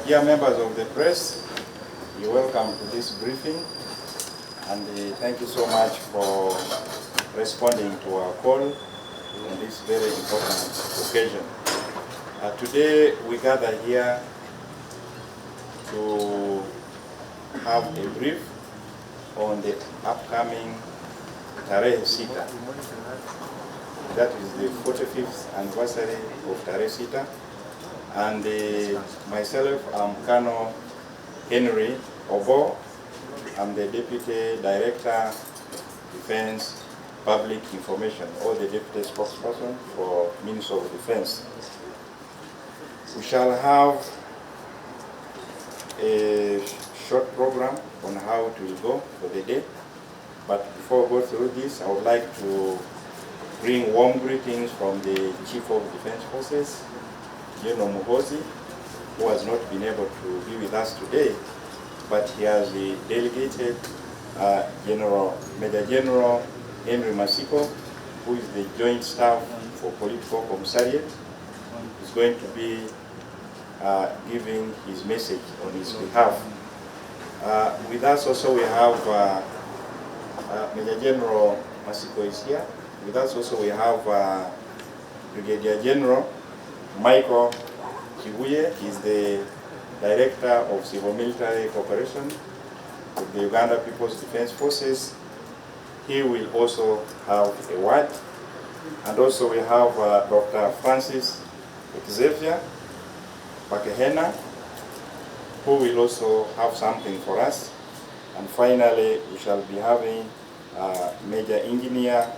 Dear members of the press, you're welcome to this briefing, and thank you so much for responding to our call on this very important occasion. Today we gather here to have a brief on the upcoming Terehe Sita. That is the 45th anniversary of Terehe Sita. And myself, I'm Colonel Henry Obo. I'm the Deputy Director, Defense Public Information, or the Deputy Spokesperson for Ministry of Defense. We shall have a short program on how it will go for the day. But before we go through this, I would like to bring warm greetings from the Chief of Defense Forces, General Muhoozi, who has not been able to be with us today, but he has delegated Major General Henry Masiko, who is the Joint Staff for Political Commissariat. He's going to be giving his message on his behalf. With us also we have Major General Masiko is here. With us also we have Brigadier General Michael Kibuye. He's the Director of Civil Military Cooperation with the Uganda People's Defense Forces. He will also have a word. And also we have Dr. Francis Kigezi Pakehena, who will also have something for us. And finally, we shall be having Major Engineer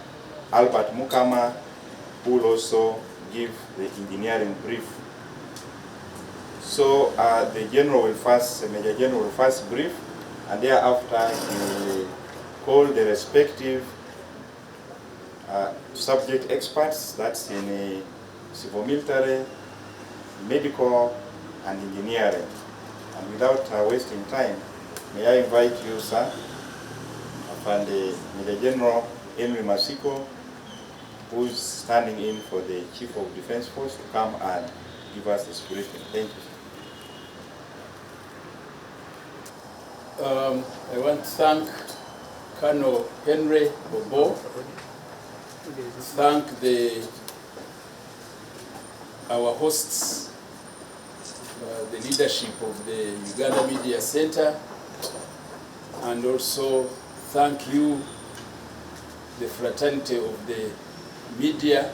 Albert Mukama, who will also give the engineering brief. So the Major General will first brief, and thereafter he will call the respective subject experts, that's in civil military, medical, and engineering. And without wasting time, may I invite you, sir, and Major General Henry Masiko, who is standing in for the Chief of Defense Force, to come and give us this briefing. Thank you. I want to thank Colonel Henry Obo, thank our hosts, the leadership of the Uganda Media Center, and also thank you, the fraternity of the media.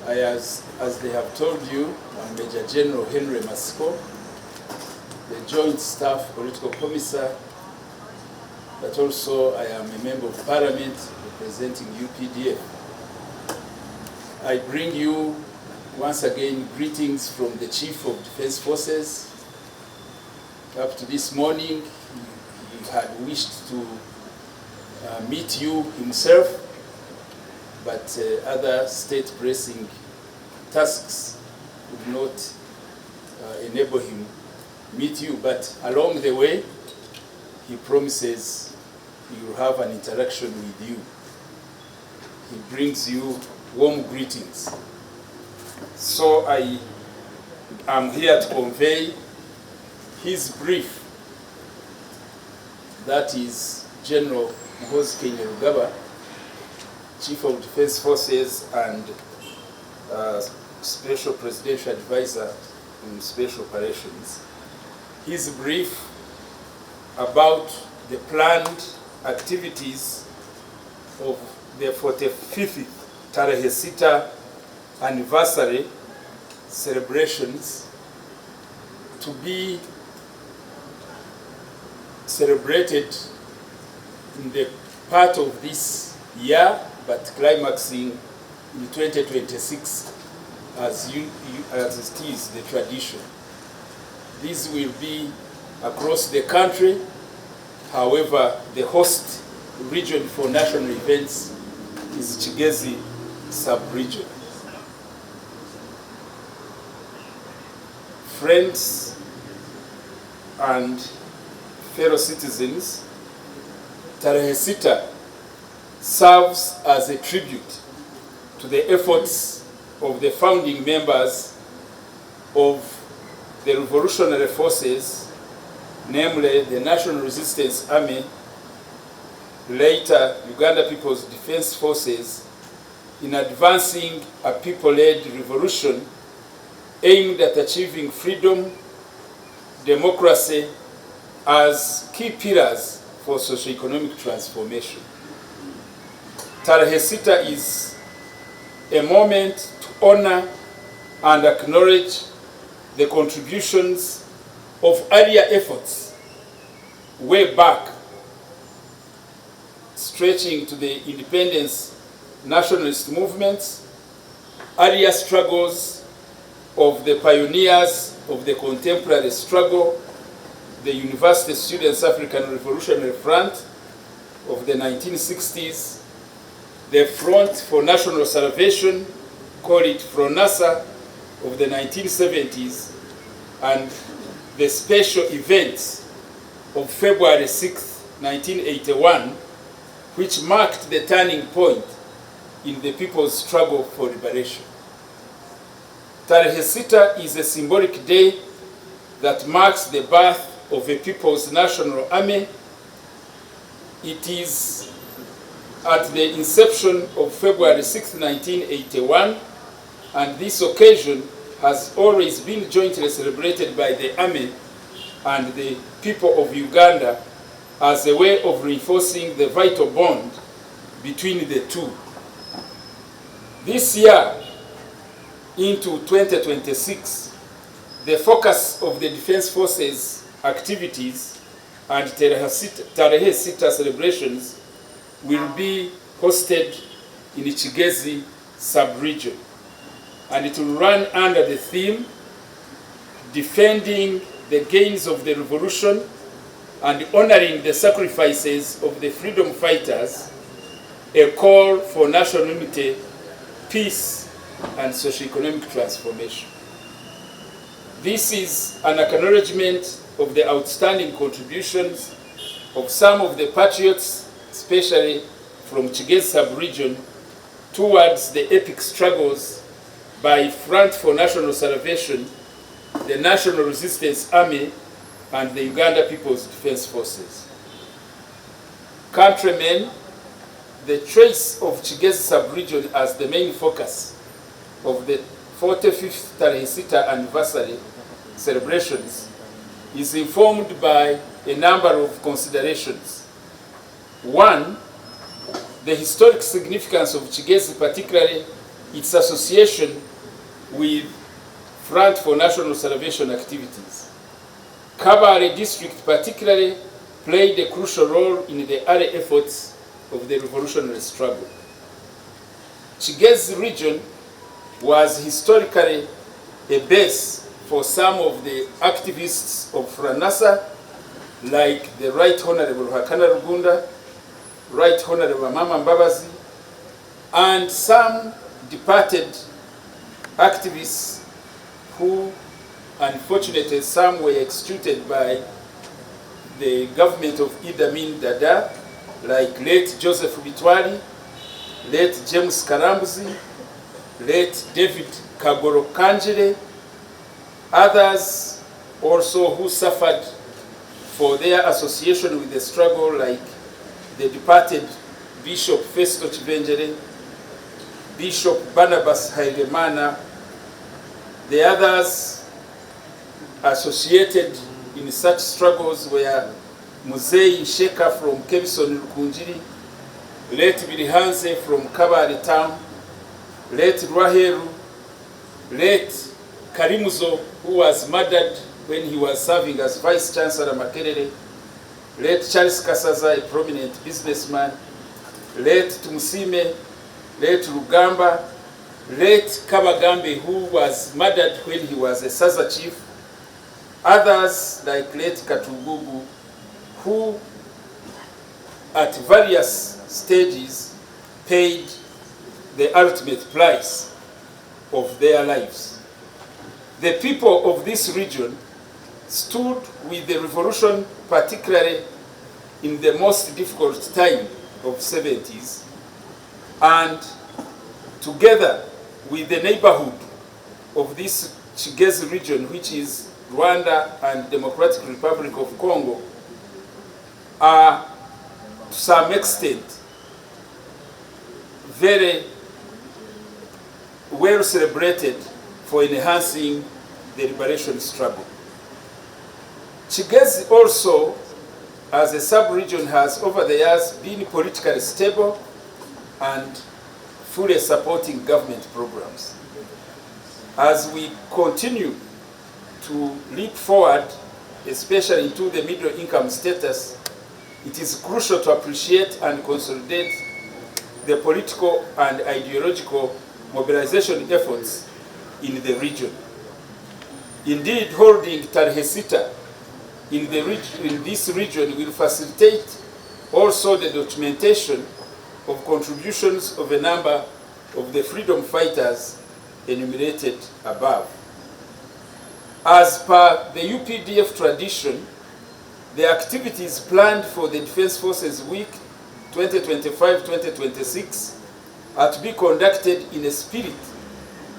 As they have told you, I'm Major General Henry Masiko, the Joint Staff Political Commissar, but also I am a Member of Parliament representing UPDF. I bring you once again greetings from the Chief of Defense Forces. Up to this morning, he had wished to meet you himself, but other state pressing tasks would not enable him meet you. But along the way, he promises he will have an interaction with you. He brings you warm greetings. So I am here to convey his brief. That is General Muhoozi Kainerugaba, Chief of Defense Forces and Special Presidential Advisor in Special Operations. His brief about the planned activities of the 45th Terehe Sita anniversary celebrations to be celebrated in the part of this year, but climaxing in 2026 as it is the tradition. This will be across the country. However, the host region for national events is Kigezi sub-region. Friends and fellow citizens, Terehe Sita serves as a tribute to the efforts of the founding members of the revolutionary forces, namely the National Resistance Army, later Uganda People's Defense Forces, in advancing a people-led revolution aimed at achieving freedom, democracy as key pillars for socio-economic transformation. Terehe Sita is a moment to honor and acknowledge the contributions of earlier efforts way back, stretching to the independence nationalist movements, earlier struggles of the pioneers of the contemporary struggle, the University Students African Revolutionary Front of the 1960s, the Front for National Salvation, call it FRONASA, of the 1970s, and the special events of February 6, 1981, which marked the turning point in the people's struggle for liberation. Terehe Sita is a symbolic day that marks the birth of a People's National Army. It is at the inception of February 6, 1981, and this occasion has always been jointly celebrated by the Army and the people of Uganda as a way of reinforcing the vital bond between the two. This year, into 2026, the focus of the Defense Forces activities and Terehe Sita celebrations will be hosted in Kigezi sub-region, and it will run under the theme Defending the Gains of the Revolution and Honoring the Sacrifices of the Freedom Fighters, a call for national unity, peace, and socio-economic transformation. This is an acknowledgement of the outstanding contributions of some of the patriots, especially from Kigezi sub-region, towards the epic struggles by Front for National Salvation, the National Resistance Army, and the Uganda People's Defense Forces. Countrymen, the choice of Kigezi sub-region as the main focus of the 45th Terehe Sita anniversary celebrations is informed by a number of considerations. One, the historic significance of Kigezi, particularly its association with Front for National Salvation activities. Kabale district particularly played a crucial role in the early efforts of the revolutionary struggle. Kigezi region was historically a base for some of the activists of FRONASA, like the Right Honorable Hakana Rugunda, Right Honorable Mama Mbabazi, and some departed activists who, unfortunately, some were executed by the government of Idi Amin Dada, like late Joseph Bitwali, late James Karambuzi, late David Kagoro Kanjire, others also who suffered for their association with the struggle, like the departed Bishop Festo Chivenjere, Bishop Barnabas Hailemana, the others associated in such struggles were Muzei Sheka from Kebison Rukunjiri, late Bilihanze from Kabale town, late Rwaheru, late Karimuzo, who was murdered when he was serving as Vice Chancellor Makerere, late Charles Kasaza, a prominent businessman, late Tumusime, late Rugamba, late Kabagambe, who was murdered when he was a Saza chief, others like late Katugugu, who at various stages paid the ultimate price of their lives. The people of this region stood with the revolution, particularly in the most difficult time of 70s, and together with the neighborhood of this Kigezi region, which is Rwanda, and Democratic Republic of Congo are, to some extent, very well celebrated for enhancing the liberation struggle. Kigezi also, as a sub-region, has over the years been politically stable and fully supporting government programs. As we continue to leap forward, especially into the middle income status, it is crucial to appreciate and consolidate the political and ideological mobilization efforts in the region. Indeed, holding Terehe Sita in this region will facilitate also the documentation of contributions of a number of the freedom fighters enumerated above. As per the UPDF tradition, the activities planned for the Defense Forces Week 2025-2026 are to be conducted in a spirit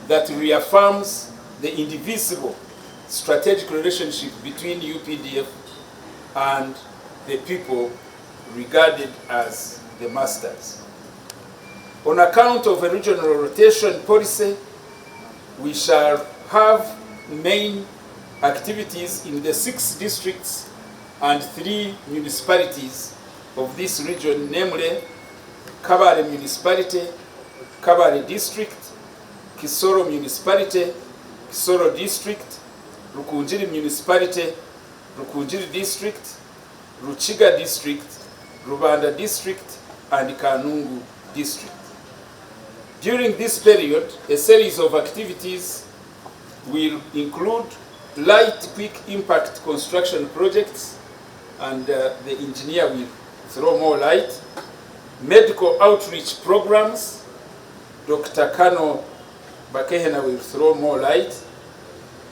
that reaffirms the indivisible strategic relationship between UPDF and the people regarded as the masters. On account of a regional rotation policy, we shall have main activities in the 6 districts and 3 municipalities of this region, namely Kabale Municipality, Kabale District, Kisoro Municipality, Kisoro District, Rukunjiri Municipality, Rukunjiri District, Ruchiga District, Rubanda District, and Kanungu District. During this period, a series of activities will include light, quick impact construction projects, and the engineer will throw more light, medical outreach programs, Dr. Kano Bakehena will throw more light,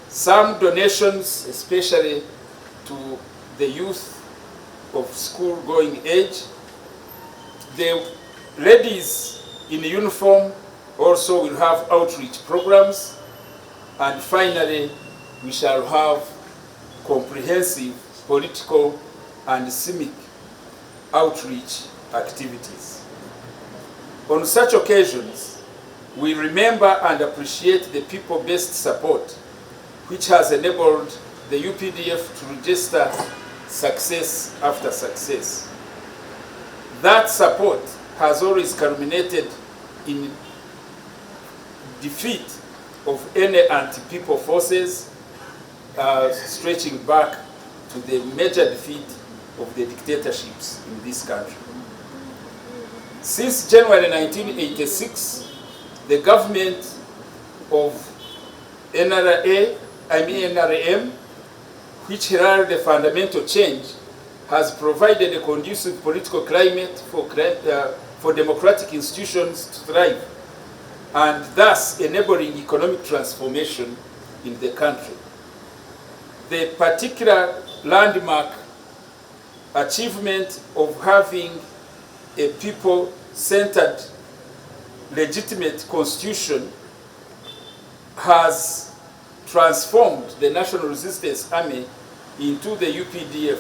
some donations, especially to the youth of school-going age. The ladies in uniform also will have outreach programs, and finally, we shall have comprehensive political and civic outreach activities. On such occasions, we remember and appreciate the people-based support which has enabled the UPDF to register success after success. That support has always culminated in defeat of any anti-people forces, stretching back to the major defeat of the dictatorships in this country. Since January 1986, the government of NRM, which heralded a fundamental change, has provided a conducive political climate for democratic institutions to thrive, and thus enabling economic transformation in the country. The particular landmark achievement of having a people-centered, legitimate constitution has transformed the National Resistance Army into the UPDF,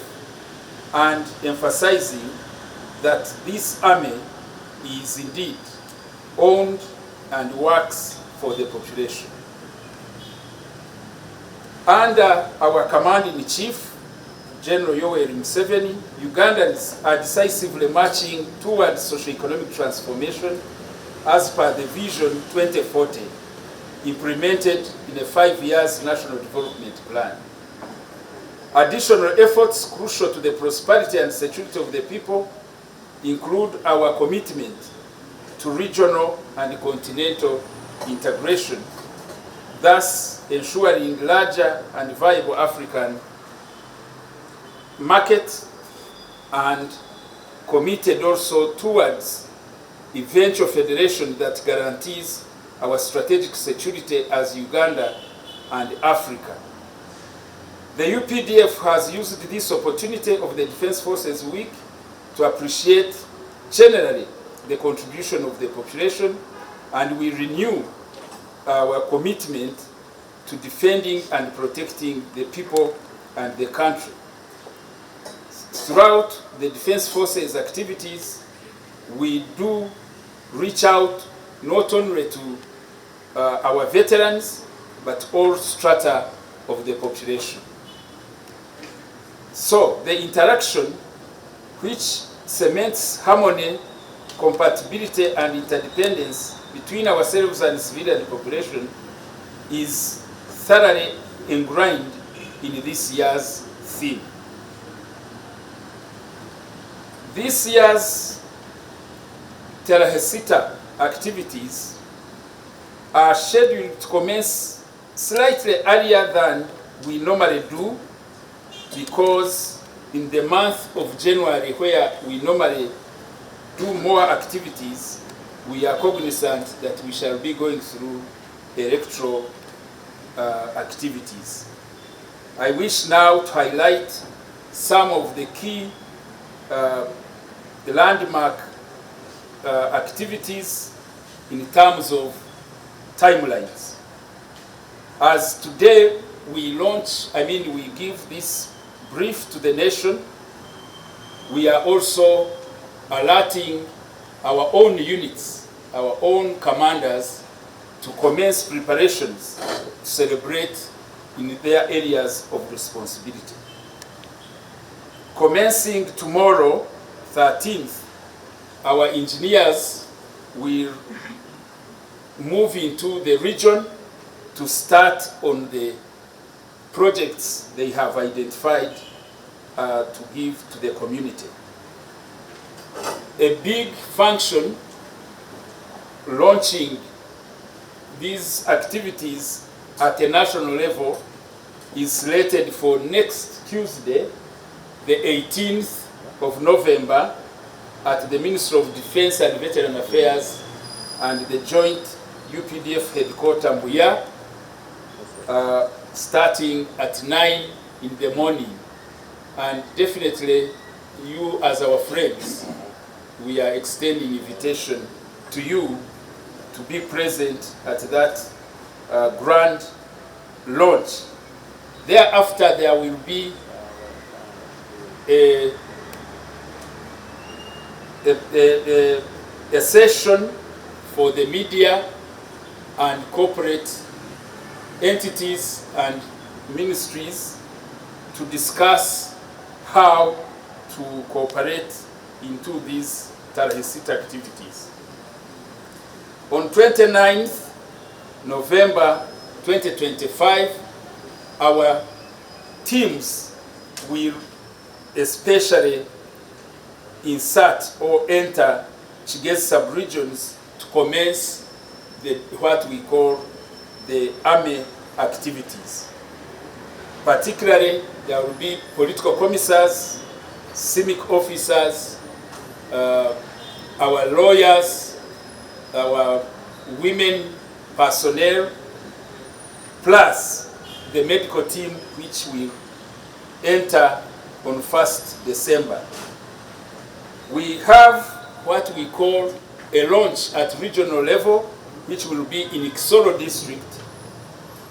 and emphasizing that this army is indeed owned and works for the population. Under our command-in-chief, General Yoweri Museveni, Ugandans are decisively marching towards socio-economic transformation as per the Vision 2040, implemented in a 5-year National Development Plan. Additional efforts crucial to the prosperity and security of the people include our commitment to regional and continental integration, thus ensuring larger and viable African market, and committed also towards eventual federation that guarantees our strategic security as Uganda and Africa. The UPDF has used this opportunity of the Defense Forces Week to appreciate generally the contribution of the population, and we renew our commitment to defending and protecting the people and the country. Throughout the Defense Forces activities, we do reach out not only to our veterans, but all strata of the population. So the interaction, which cements harmony, compatibility, and interdependence between ourselves and civilian population, is thoroughly ingrained in this year's theme. This year's Terehe Sita activities are scheduled to commence slightly earlier than we normally do, because in the month of January, where we normally do more activities, we are cognizant that we shall be going through electoral activities. I wish now to highlight some of the key landmark activities in terms of timelines. As today we launch, we give this brief to the nation, we are also alerting our own units, our own commanders, to commence preparations to celebrate in their areas of responsibility. Commencing tomorrow, 13th, our engineers will move into the region to start on the projects they have identified to give to the community. A big function launching these activities at a national level is slated for next Tuesday, the 18th of November, at the Ministry of Defense and Veteran Affairs and the Joint UPDF headquarters, Mbuya, starting at 9 in the morning. And definitely, you as our friends, we are extending invitation to you to be present at that grand launch. Thereafter, there will be a session for the media and corporate entities and ministries to discuss how to cooperate into these Terehe Sita activities. On 29th November 2025, our teams will especially insert or enter Kigezi sub-regions to commence what we call the army activities. Particularly, there will be political commissars, civic officers, our lawyers, our women personnel, plus the medical team, which will enter on 1st December. We have what we call a launch at regional level, which will be in Kisoro district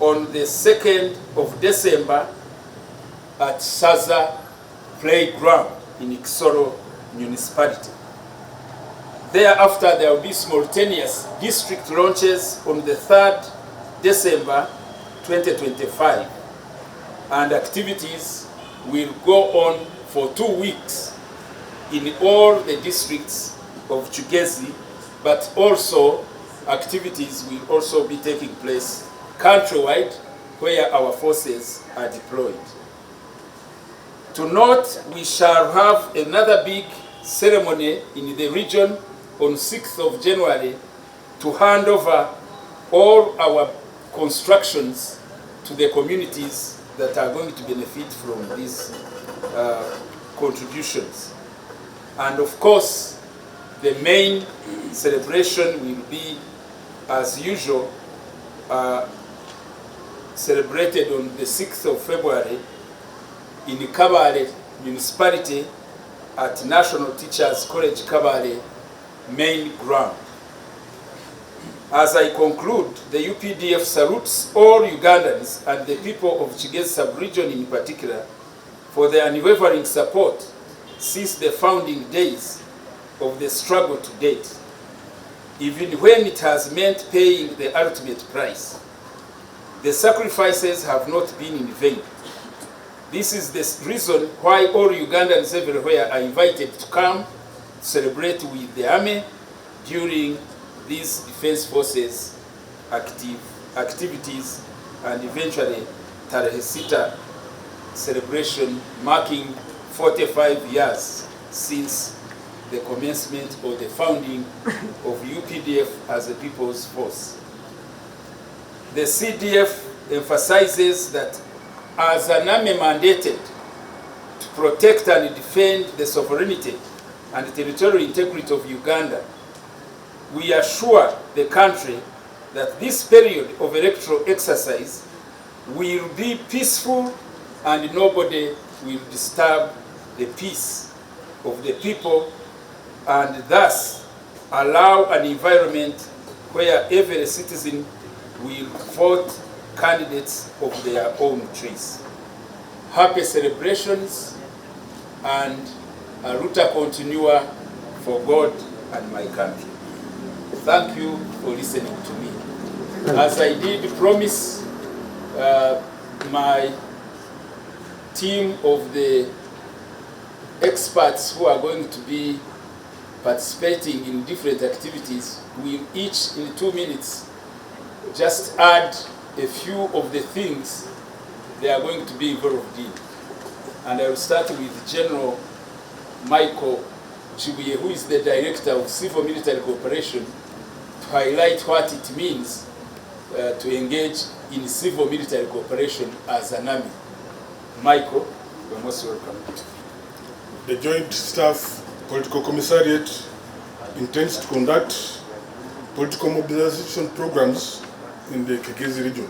on the 2nd of December at Saza Playground in Kisoro municipality. Thereafter, there will be simultaneous district launches on the 3rd December 2025, and activities will go on for 2 weeks in all the districts of Kigezi, but also activities will also be taking place countrywide where our forces are deployed. To note, we shall have another big ceremony in the region on 6th of January to hand over all our constructions to the communities that are going to benefit from these contributions. And of course, the main celebration will be, as usual, celebrated on the 6th of February in Kabale municipality at National Teachers College Kabale main ground. As I conclude, the UPDF salutes all Ugandans and the people of Kigezi sub-region in particular for their unwavering support since the founding days of the struggle to date, even when it has meant paying the ultimate price. The sacrifices have not been in vain. This is the reason why all Ugandans everywhere are invited to come celebrate with the army during these Defense Forces activities and eventually Terehe Sita celebration marking 45 years since the commencement or the founding of UPDF as a people's force. The CDF emphasizes that as an army mandated to protect and defend the sovereignty and territorial integrity of Uganda, we assure the country that this period of electoral exercise will be peaceful and nobody will disturb the peace of the people, and thus allow an environment where every citizen will vote candidates of their own choice. Happy celebrations and a ruta continua for God and my country. Thank you for listening to me. As I did promise, my team of the experts who are going to be participating in different activities will each in 2 minutes just add a few of the things they are going to be involved in. And I will start with General Michael Chibuye, who is the Director of Civil Military Cooperation, to highlight what it means to engage in civil military cooperation as an army. Michael, you're most welcome. The Joint Staff Political Commissariat intends to conduct political mobilization programs in the Kigezi region.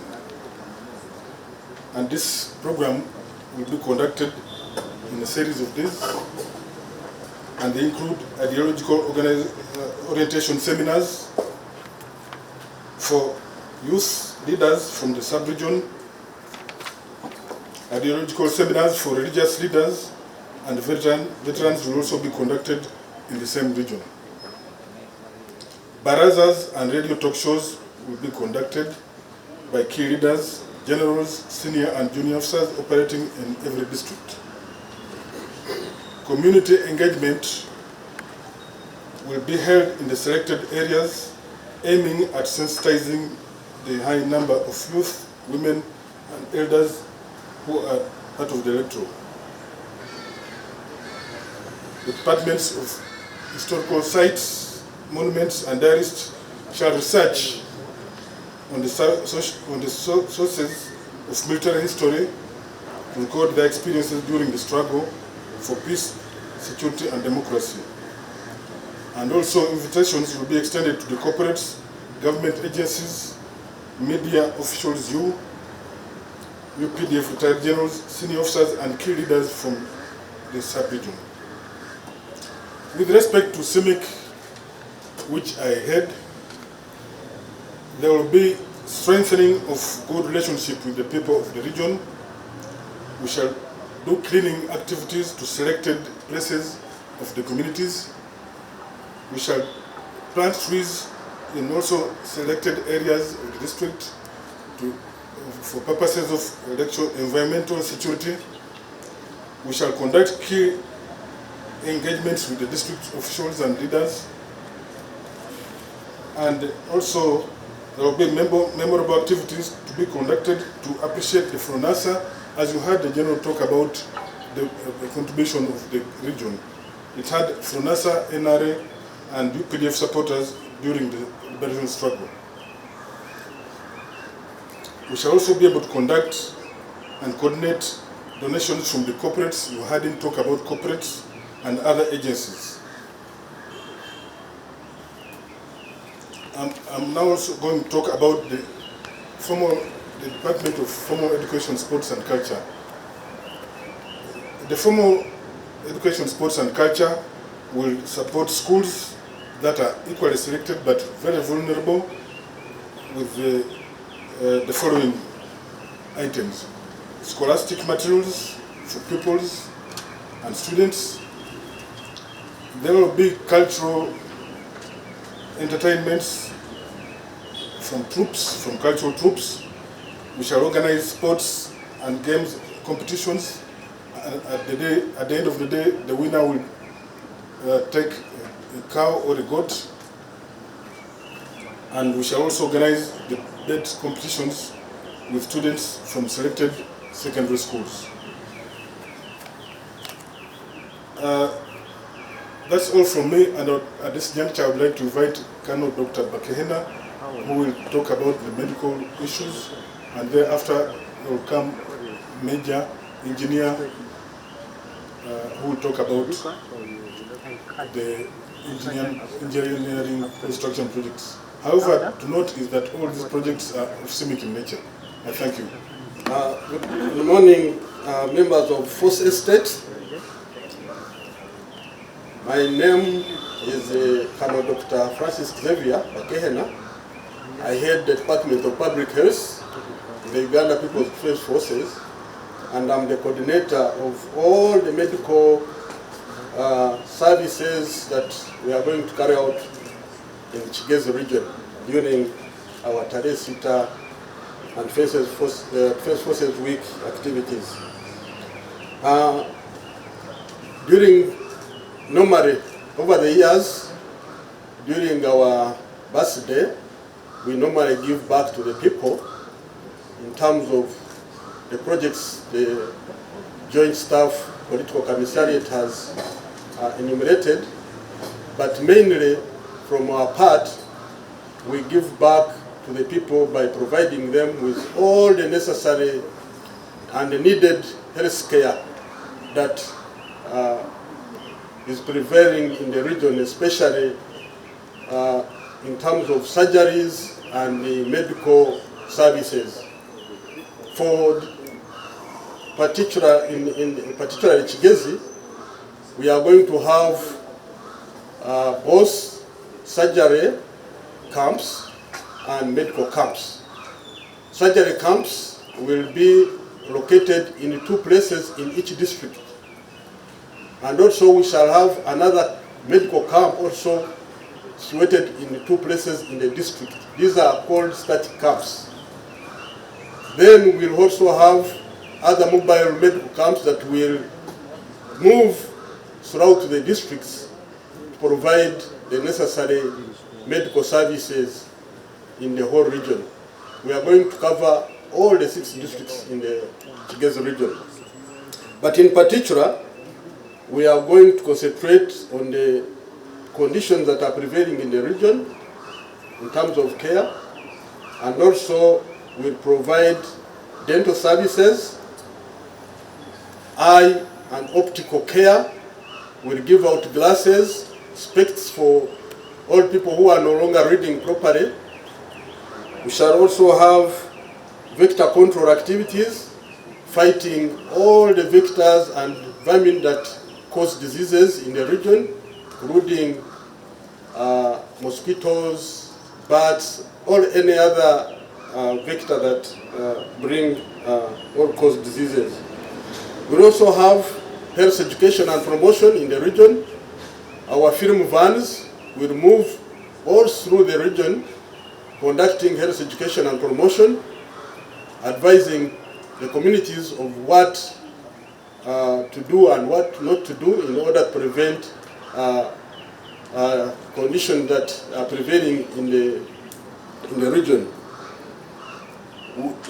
And this program will be conducted in a series of days, and they include ideological orientation seminars for youth leaders from the sub-region, ideological seminars for religious leaders, and veterans will also be conducted in the same region. Barazas and radio talk shows will be conducted by key leaders, generals, senior and junior officers operating in every district. Community engagement will be held in the selected areas, aiming at sensitizing the high number of youth, women and elders who are part of the electorate. The departments of historical sites, monuments and diarists shall research on the sources of military history to record their experiences during the struggle for peace, security and democracy. And also invitations will be extended to the corporates, government agencies, media officials, UPDF retired generals, senior officers and key leaders from the sub-region. With respect to CIMIC, which I head, there will be strengthening of good relationship with the people of the region. We shall do cleaning activities to selected places of the communities. We shall plant trees in also selected areas of the district for purposes of environmental security. We shall conduct key engagements with the district officials and leaders. And also there will be memorable activities to be conducted to appreciate the FRONASA, as you heard the General talk about the contribution of the region. It had FRONASA, NRA, and UPDF supporters during the liberation struggle. We shall also be able to conduct and coordinate donations from the corporates. You heard him talk about corporates and other agencies. I'm now also going to talk about the Department of Formal Education, Sports and Culture. The Formal Education, Sports and Culture will support schools that are equally selected but very vulnerable with the following items: scholastic materials for pupils and students. There will be cultural entertainments from troops, from cultural troops. We shall organize sports and games competitions. At the end of the day, the winner will take a cow or a goat. And we shall also organize the debate competitions with students from selected secondary schools. That's all from me, and at this juncture I would like to invite Colonel Dr. Bakehena, who will talk about the medical issues, and thereafter will come Major Engineer, who will talk about the engineering construction projects. However, to note is that all these projects are of CIMIC in nature. I thank you. Good morning, members of Force Estate. My name is Colonel Dr. Francis Xavier Bakehena. I head the Department of Public Health in the Uganda People's Defense Forces, and I'm the coordinator of all the medical services that we are going to carry out in the Kigezi region during our Terehe, Sita and Defense Forces Week activities. Normally, over the years, during our birthday, we normally give back to the people in terms of the projects the Joint Staff Political Commissariat has enumerated, but mainly from our part, we give back to the people by providing them with all the necessary and the needed health care that is prevailing in the region, especially in terms of surgeries and the medical services. For particularly Kigezi, we are going to have both surgery camps and medical camps. Surgery camps will be located in 2 places in each district. And also we shall have another medical camp also situated in 2 places in the district. These are called static camps. Then we'll also have other mobile medical camps that will move throughout the districts to provide the necessary medical services in the whole region. We are going to cover all the 6 districts in the Kigezi region. But in particular, we are going to concentrate on the conditions that are prevailing in the region in terms of care, and also will provide dental services, eye and optical care. We'll give out glasses, specs for all people who are no longer reading properly. We shall also have vector control activities, fighting all the vectors and vermin that cause diseases in the region, including mosquitoes, bats, or any other vector that bring or cause diseases. We also have health education and promotion in the region. Our film vans will move all through the region, conducting health education and promotion, advising the communities of what to do and what not to do in order to prevent conditions that are prevailing in the region.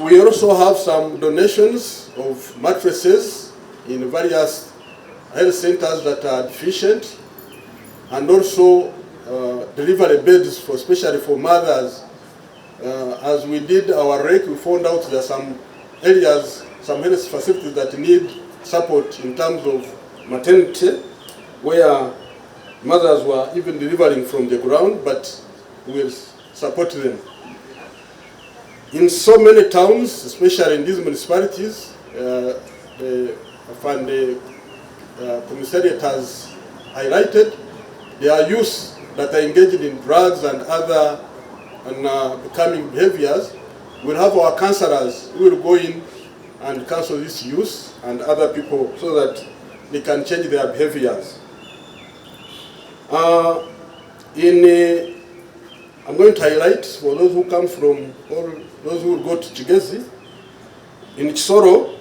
We also have some donations of mattresses in various health centers that are deficient, and also delivery beds, especially for mothers. As we did our rake, we found out there are some areas, some health facilities that need support in terms of maternity, where mothers were even delivering from the ground, but we'll support them. In so many towns, especially in these municipalities, the commissariat has highlighted there are youth that are engaged in drugs and other and becoming behaviors, we'll have our counselors who will go in and counsel this youth and other people so that they can change their behaviors. I'm going to highlight for those who come from, or those who will go to Kigezi. In Kisoro,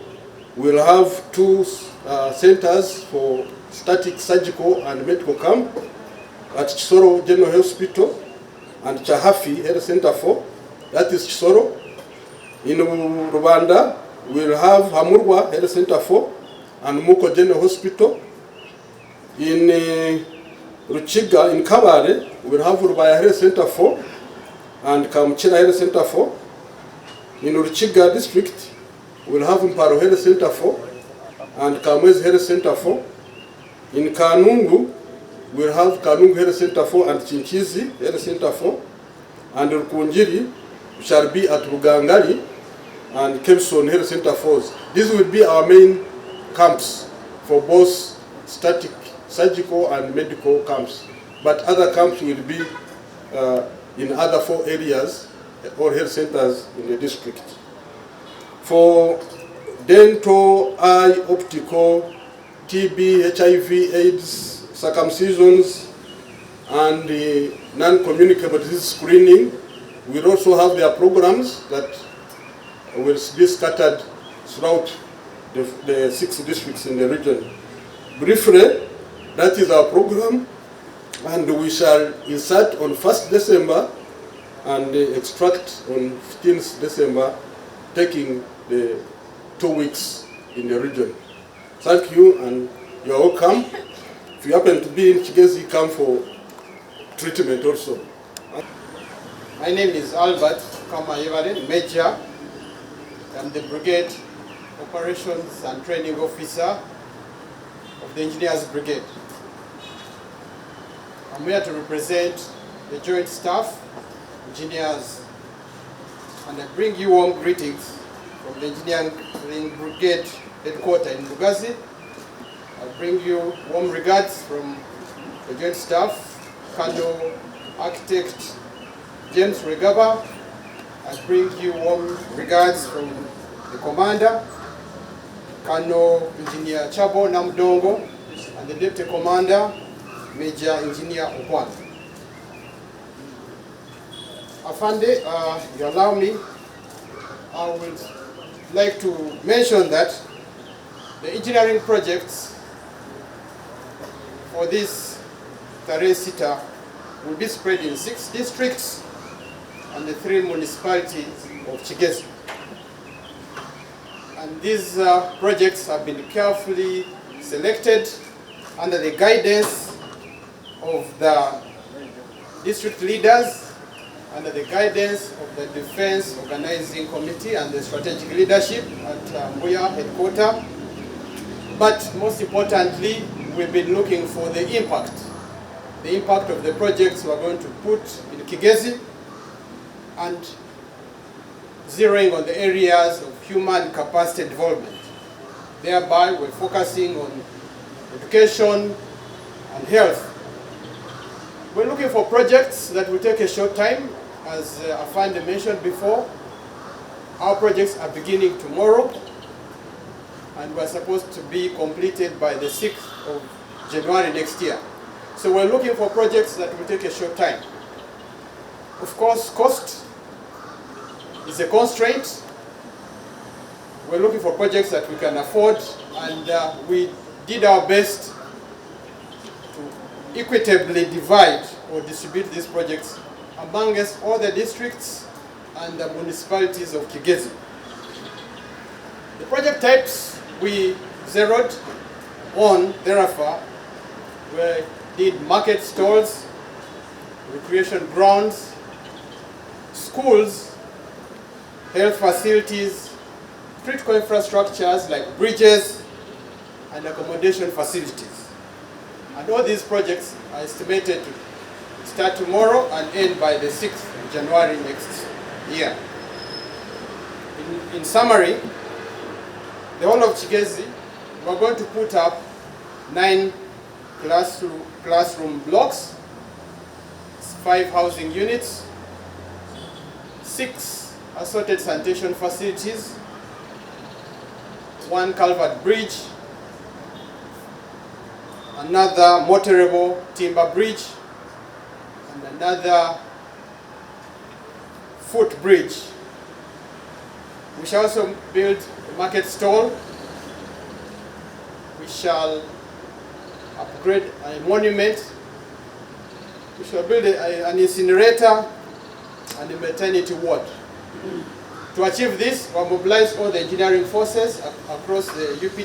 we'll have two centers for static surgical and medical camp at Kisoro General Hospital and Chahafi Health Center 4, that is Kisoro. In Rwanda, we'll have Hamurwa Health Center 4 and Muko General Hospital. In Ruchiga, in Kabare, we'll have Rubaya Health Center 4 and Kamuchina Health Center 4. In Ruchiga district, we'll have Mparo Health Center 4 and Kamwezi Health Center 4. In Kanungu, we'll have Kanungu Health Center 4 and Chinchizi Health Center 4. And Rukunjiri shall be at Rugangali and Kempson Health Center 4. These will be our main camps for both static, surgical and medical camps. But other camps will be in other 4 areas or health centers in the district. For dental, eye, optical, TB, HIV, AIDS, circumcisions, and non-communicable disease screening, we'll also have their programs that will be scattered throughout the 6 districts in the region. Briefly, that is our program, and we shall insert on 1st December and extract on 15th December, taking the 2 weeks in the region. Thank you, and you are welcome. If you happen to be in Kigezi, come for treatment also. My name is Albert Kamayevare, Major. I'm the Brigade Operations and Training Officer of the Engineers Brigade. I'm here to represent the Joint Staff, Engineers, and I bring you warm greetings from the Engineering Brigade Headquarters in Muhoozi. I bring you warm regards from the Joint Staff, Colonel Architect James Regaba. I bring you warm regards from the Commander, Colonel Engineer Chabo Namdongo, and the Deputy Commander, Major Engineer Okwan. Afande, you allow me, I would like to mention that the engineering projects for this Terehe Sita will be spread in 6 districts and the 3 municipalities of Kigezi. And these projects have been carefully selected under the guidance of the district leaders, under the guidance of the Defense Organizing Committee and the strategic leadership at Mbuya headquarters. But most importantly, we've been looking for the impact of the projects we're going to put in Kigezi, and zeroing on the areas of human capacity development. Thereby, we're focusing on education and health. We're looking for projects that will take a short time. As Afande mentioned before, our projects are beginning tomorrow, and we're supposed to be completed by the 6th of January next year. So we're looking for projects that will take a short time. Of course, cost is a constraint. We're looking for projects that we can afford, and we did our best to equitably divide or distribute these projects amongst all the districts and the municipalities of Kigezi. The project types we zeroed on thereafter we did market stalls, recreation grounds, schools, health facilities, critical infrastructures like bridges and accommodation facilities. And all these projects are estimated to start tomorrow and end by the 6th of January next year. In summary, the whole of Kigezi, we're going to put up 9 classroom blocks, 5 housing units, 6 assorted sanitation facilities, 1 culvert bridge, another motorable timber bridge, and another footbridge. We shall also build a market stall. We shall upgrade a monument. We shall build an incinerator and a maternity ward. To achieve this, we have mobilized all the engineering forces across the UP